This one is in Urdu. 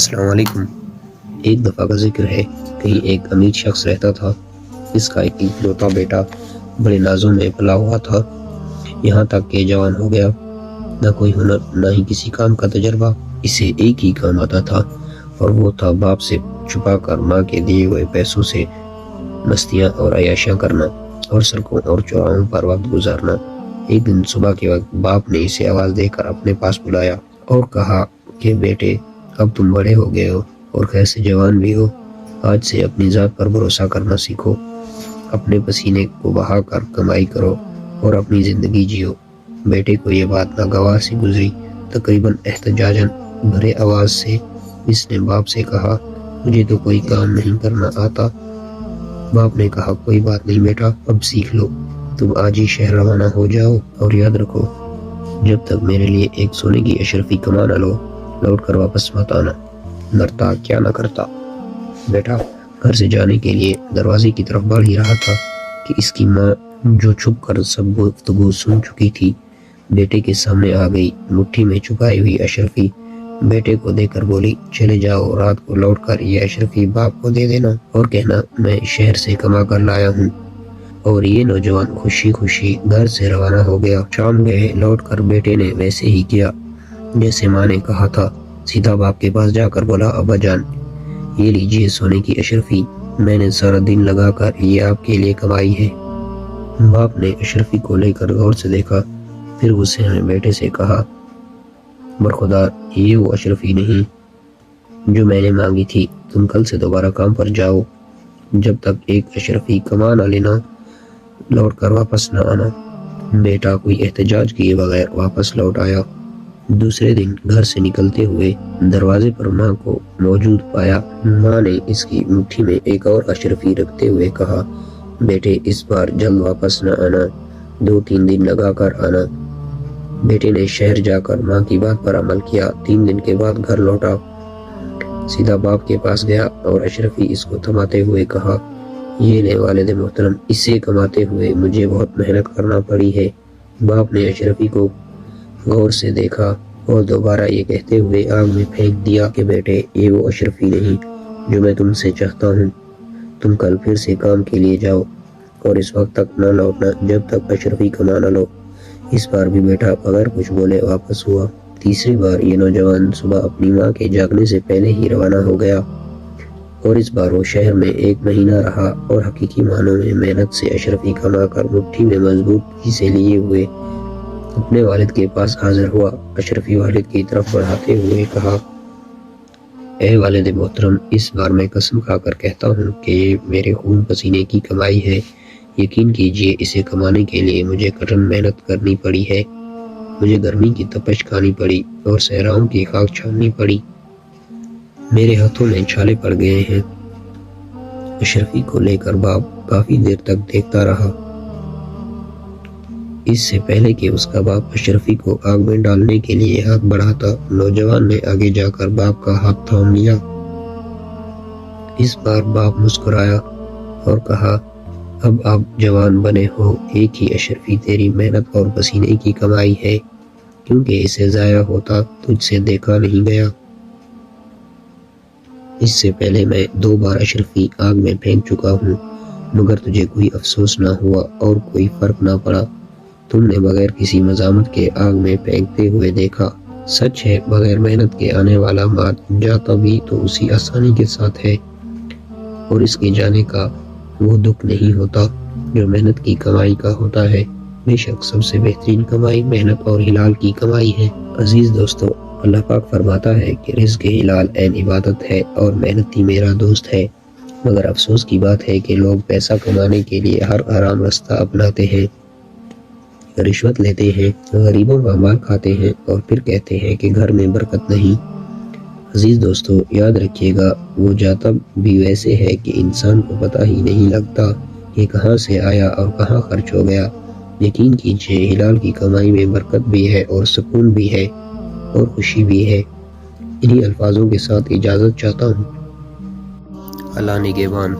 السلام علیکم۔ ایک دفعہ کا ذکر ہے، کہیں ایک امیر شخص رہتا تھا۔ اس کا ایک اکلوتا بیٹا بڑے نازوں میں پلا ہوا تھا، یہاں تک کہ جوان ہو گیا۔ نہ کوئی ہنر، نہ ہی کسی کام کا تجربہ، اسے ایک ہی کام آتا تھا، اور وہ تھا باپ سے چھپا کر ماں کے دیے ہوئے پیسوں سے مستیاں اور عیاشیاں کرنا اور سڑکوں اور چوراہوں پر وقت گزارنا۔ ایک دن صبح کے وقت باپ نے اسے آواز دے کر اپنے پاس بلایا اور کہا کہ بیٹے، اب تم بڑے ہو گئے ہو اور خیر سے جوان بھی ہو، آج سے اپنی ذات پر بھروسہ کرنا سیکھو، اپنے پسینے کو بہا کر کمائی کرو اور اپنی زندگی جیو۔ بیٹے کو یہ بات ناگوار سی گزری۔ تقریباً احتجاجاً بھرے آواز سے اس نے باپ سے کہا، مجھے تو کوئی کام نہیں کرنا آتا۔ باپ نے کہا، کوئی بات نہیں بیٹا، اب سیکھ لو، تم آج ہی شہر روانہ ہو جاؤ، اور یاد رکھو جب تک میرے لیے ایک سونے کی اشرفی کما نہ لو، لوٹ کر واپس مت آنا، مرتا کیا نہ کرتا۔ بیٹا گھر سے جانے کے لیے دروازے کی طرف بڑھ ہی رہا تھا کہ اس کی ماں، جو چھپ کر سب گفتگو سن چکی تھی، بیٹے کے سامنے آ گئی، مٹھی میں چھپائی ہوئی اشرفی بیٹے کو دے کر بولی، چلے جاؤ، رات کو لوٹ کر یہ اشرفی باپ کو دے دینا اور کہنا میں شہر سے کما کر لایا ہوں۔ اور یہ نوجوان خوشی خوشی گھر سے روانہ ہو گیا۔ شام گئے، لوٹ کر بیٹے نے ویسے ہی کیا جیسے ماں نے کہا تھا۔ سیدھا باپ کے پاس جا کر بولا، ابا جان، یہ لیجئے سونے کی اشرفی، میں نے سارا دن لگا کر یہ آپ کے لیے کمائی ہے۔ باپ نے اشرفی کو لے کر غور سے دیکھا، پھر غصے میں بیٹے سے کہا، برخودار، یہ وہ اشرفی نہیں جو میں نے مانگی تھی، تم کل سے دوبارہ کام پر جاؤ، جب تک ایک اشرفی کما نہ لینا، لوٹ کر واپس نہ آنا۔ بیٹا کوئی احتجاج کیے بغیر واپس لوٹ آیا۔ دوسرے دن گھر سے نکلتے ہوئے دروازے پر ماں کو موجود پایا۔ ماں نے اس کی مٹھی میں ایک اور اشرفی رکھتے ہوئے کہا، بیٹے اس بار جلد واپس نہ آنا، 2-3 دن لگا کر آنا۔ بیٹے نے شہر جا کر ماں کی بات پر عمل کیا۔ 3 دن کے بعد گھر لوٹا، سیدھا باپ کے پاس گیا اور اشرفی اس کو تھماتے ہوئے کہا، یہ لے والد محترم، اسے کماتے ہوئے مجھے بہت محنت کرنا پڑی ہے۔ باپ نے اشرفی کو غور سے دیکھا اور دوبارہ یہ کہتے ہوئے آگ میں پھینک دیا کہ بیٹے، یہ وہ اشرفی نہیں جو میں تم سے چاہتا ہوں، تم کل پھر سے کام کے لیے جاؤ اور اس وقت تک نہ لوٹنا جب تک اشرفی کما نہ لو۔ اس بار بھی بیٹا بغیر کچھ بولے واپس ہوا۔ تیسری بار یہ نوجوان صبح اپنی ماں کے جاگنے سے پہلے ہی روانہ ہو گیا، اور اس بار وہ شہر میں 1 مہینہ رہا اور حقیقی معنوں میں محنت سے اشرفی کما کر مٹھی میں مضبوطی سے لیے ہوئے اپنے والد کے پاس حاضر ہوا۔ اشرفی والد کی طرف بڑھاتے ہوئے کہا، اے والد محترم، اس بار میں قسم کھا کر کہتا ہوں کہ یہ میرے خون پسینے کی کمائی ہے۔ یقین کیجئے اسے کمانے کے لیے مجھے کٹھن محنت کرنی پڑی ہے، مجھے گرمی کی تپش کھانی پڑی اور صحراؤں کی خاک چھاننی پڑی، میرے ہاتھوں میں چھالے پڑ گئے ہیں۔ اشرفی کو لے کر باپ کافی دیر تک دیکھتا رہا۔ اس سے پہلے کہ اس کا باپ اشرفی کو آگ میں ڈالنے کے لیے ہاتھ بڑھاتا، نوجوان نے آگے جا کر باپ کا ہاتھ تھام لیا۔ اس بار باپ مسکرایا اور کہا، اب آپ جوان بنے ہو، ایک ہی اشرفی تیری محنت اور پسینے کی کمائی ہے، کیونکہ اسے ضائع ہوتا تجھ سے دیکھا نہیں گیا۔ اس سے پہلے میں 2 بار اشرفی آگ میں پھینک چکا ہوں، مگر تجھے کوئی افسوس نہ ہوا اور کوئی فرق نہ پڑا۔ تم نے بغیر کسی مزاحمت کے آگ میں پھینکتے ہوئے دیکھا۔ سچ ہے، بغیر محنت کے آنے والا مال جاتا بھی تو اسی آسانی کے ساتھ ہے، اور اس کے جانے کا وہ دکھ نہیں ہوتا جو محنت کی کمائی کا ہوتا ہے۔ بے شک سب سے بہترین کمائی محنت اور حلال کی کمائی ہے۔ عزیز دوستو، اللہ پاک فرماتا ہے کہ رزق حلال عین عبادت ہے اور محنت ہی میرا دوست ہے، مگر افسوس کی بات ہے کہ لوگ پیسہ کمانے کے لیے ہر حرام رستہ اپناتے ہیں، رشوت لیتے ہیں، غریبوں کا مال کھاتے ہیں اور پھر کہتے ہیں کہ گھر میں برکت نہیں۔ عزیز دوستو، یاد رکھیے گا، وہ جاتا بھی ویسے ہے کہ انسان کو پتہ ہی نہیں لگتا کہ کہاں سے آیا اور کہاں خرچ ہو گیا۔ یقین کیجئے حلال کی کمائی میں برکت بھی ہے اور سکون بھی ہے اور خوشی بھی ہے۔ انہی الفاظوں کے ساتھ اجازت چاہتا ہوں۔ اللہ نگہبان۔